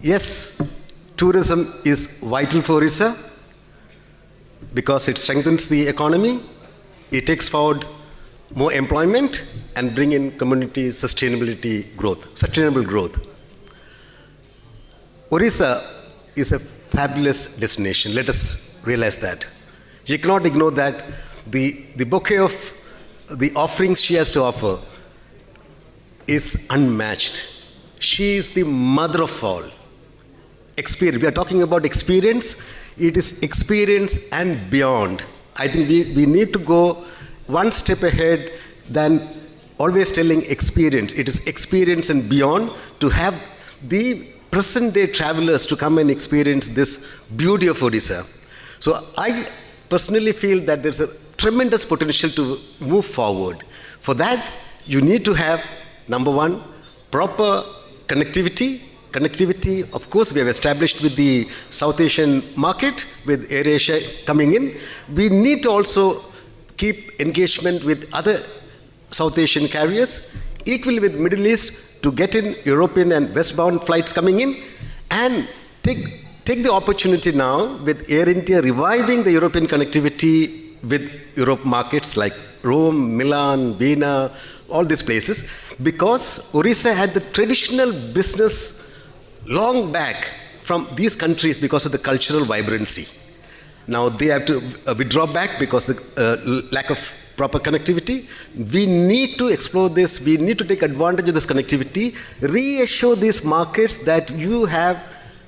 Yes, tourism is vital for Odisha because it strengthens the economy, it takes forward more employment and bring in community sustainable growth. Odisha is a fabulous destination. Let us realize that. You cannot ignore that. The bouquet of the offerings she has to offer is unmatched. She is the mother of all. Experience. We are talking about experience. It is experience and beyond. I think we need to go one step ahead than always telling experience. It is experience and beyond to have the present day travelers to come and experience this beauty of Odisha. So I personally feel that there's a tremendous potential to move forward. For that, you need to have, number one, proper connectivity. Connectivity, of course, we have established with the South Asian market, with AirAsia coming in. We need to also keep engagement with other South Asian carriers, equally with Middle East, to get in European and westbound flights coming in, and take the opportunity now with Air India reviving the European connectivity with Europe markets like Rome, Milan, Vienna, all these places, because Odisha had the traditional business long back from these countries because of the cultural vibrancy. Now they have to withdraw back because of the lack of proper connectivity. We need to explore this. We need to take advantage of this connectivity, reassure these markets that you have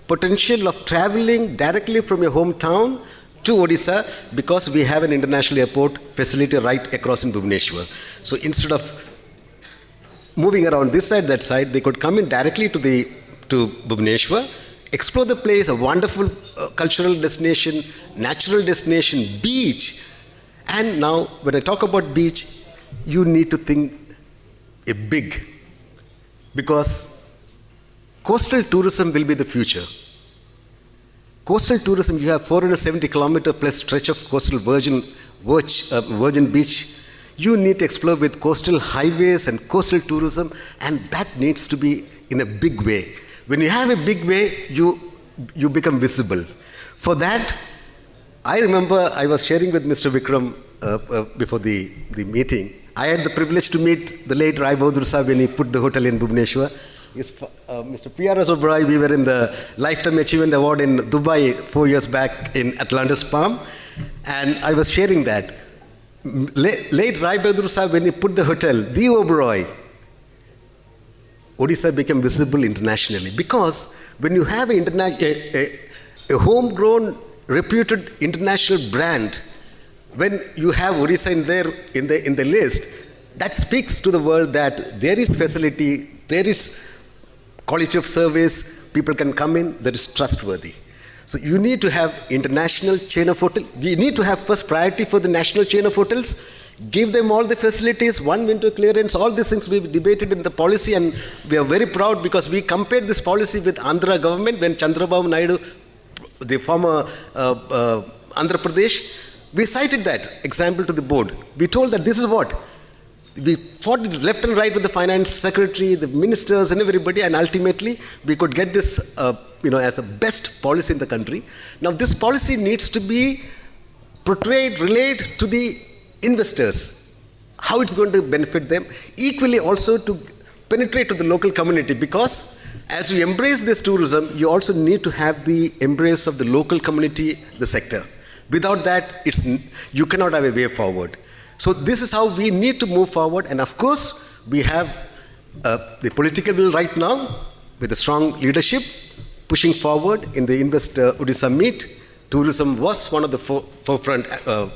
potential of traveling directly from your hometown to Odisha because we have an international airport facility right across in Bhubaneswar. So instead of moving around this side, that side, they could come in directly to Bhubaneswar, explore the place, a wonderful cultural destination, natural destination, beach. And now, when I talk about beach, you need to think a big, because coastal tourism will be the future. Coastal tourism, you have 470 kilometer plus stretch of coastal virgin beach. You need to explore with coastal highways and coastal tourism, and that needs to be in a big way. When you have a big way, you become visible. For that, I remember I was sharing with Mr. Vikram before the meeting. I had the privilege to meet the late Rai Bahadur Sahib when he put the hotel in Bhubaneswar. Mr. P.R.S. O'Brien, we were in the Lifetime Achievement Award in Dubai 4 years back in Atlantis Palm, and I was sharing that. Late Rai Bahadur Sahib, when he put the hotel, the Oberoi, Odisha became visible internationally, because when you have a homegrown, reputed international brand, when you have Odisha in the list, that speaks to the world that there is facility, there is quality of service, people can come in, that is trustworthy. So you need to have international chain of hotels. We need to have first priority for the national chain of hotels. Give them all the facilities, one window clearance, all these things we've debated in the policy, and we are very proud because we compared this policy with Andhra government when Chandrababu Naidu, the former Andhra Pradesh, we cited that example to the board. We told that this is what. We fought left and right with the finance secretary, the ministers and everybody, and ultimately we could get this as a best policy in the country. Now this policy needs to be portrayed, relayed to the investors, how it's going to benefit them, equally also to penetrate to the local community, because as you embrace this tourism, you also need to have the embrace of the local community, the sector. Without that, you cannot have a way forward. So this is how we need to move forward, and of course, we have the political will right now with a strong leadership pushing forward in the Invest Odisha Meet. Tourism was one of the forefront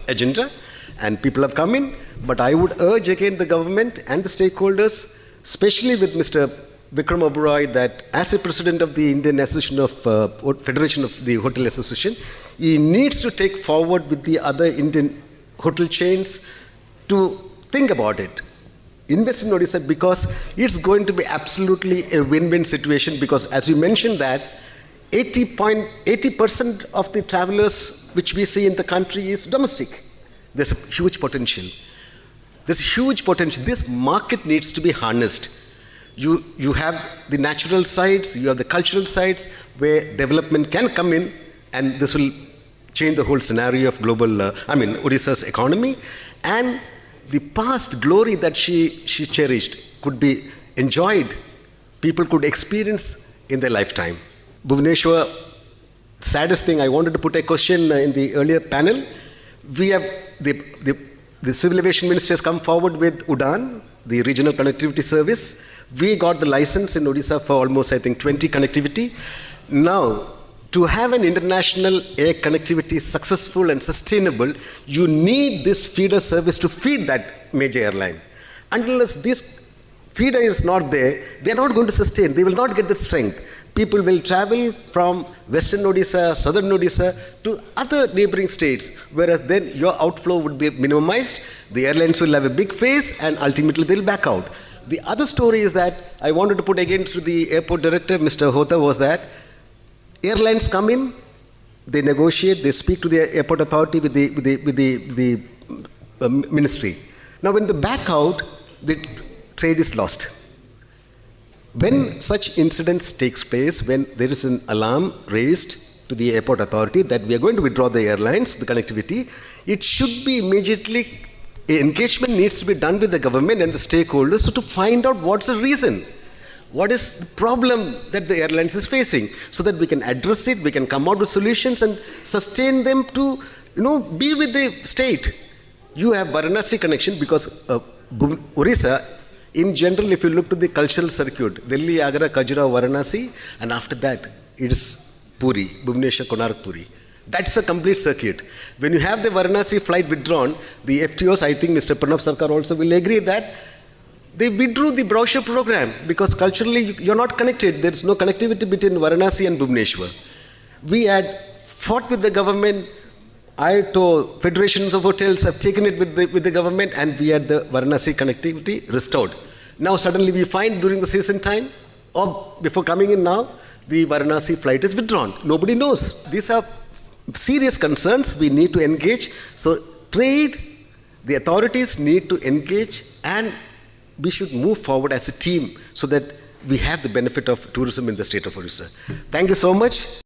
agenda, and people have come in, but I would urge again the government and the stakeholders, especially with Mr. Vikram Oberoi, that as a president of the Indian Association of Federation of the Hotel Association, he needs to take forward with the other Indian hotel chains to think about it. Invest in Odisha, because it's going to be absolutely a win-win situation, because as you mentioned that 80% of the travelers which we see in the country is domestic. There's a huge potential. There's huge potential. This market needs to be harnessed. You have the natural sites, you have the cultural sites where development can come in, and this will change the whole scenario of Odisha's economy. And the past glory that she cherished could be enjoyed, people could experience in their lifetime. Bhubaneswar, saddest thing, I wanted to put a question in the earlier panel. We have the Civil Aviation Ministry has come forward with UDAN, the regional connectivity service. We got the license in Odisha for almost, I think, 20 connectivity. Now, to have an international air connectivity successful and sustainable, you need this feeder service to feed that major airline. Unless this feeder is not there, they are not going to sustain. They will not get the strength. People will travel from Western Odisha, Southern Odisha to other neighboring states, whereas then your outflow would be minimized. The airlines will have a big face and ultimately they'll back out. The other story is that I wanted to put again to the airport director, Mr. Hota, was that airlines come in, they negotiate, they speak to the airport authority with the ministry. Now when they back out, the trade is lost. When such incidents takes place, when there is an alarm raised to the airport authority that we are going to withdraw the airlines, the connectivity, it should be immediately, engagement needs to be done with the government and the stakeholders so to find out what's the reason. What is the problem that the airlines is facing, so that we can address it, we can come out with solutions and sustain them to, be with the state. You have Varanasi connection because Odisha, in general, if you look to the cultural circuit, Delhi, Agra, Khajuraho, Varanasi, and after that, it is Puri, Bhubaneswar, Konark, Puri. That's a complete circuit. When you have the Varanasi flight withdrawn, the FTOs, I think Mr. Pranav Sarkar also will agree that they withdrew the brochure program because culturally you're not connected. There's no connectivity between Varanasi and Bhubaneswar. We had fought with the government. IATO, federations of hotels have taken it with the government, and we had the Varanasi connectivity restored. Now suddenly we find during the season time, or before coming in now, the Varanasi flight is withdrawn. Nobody knows. These are serious concerns. We need to engage. So trade, the authorities need to engage, and we should move forward as a team so that we have the benefit of tourism in the state of Odisha. Thank you so much.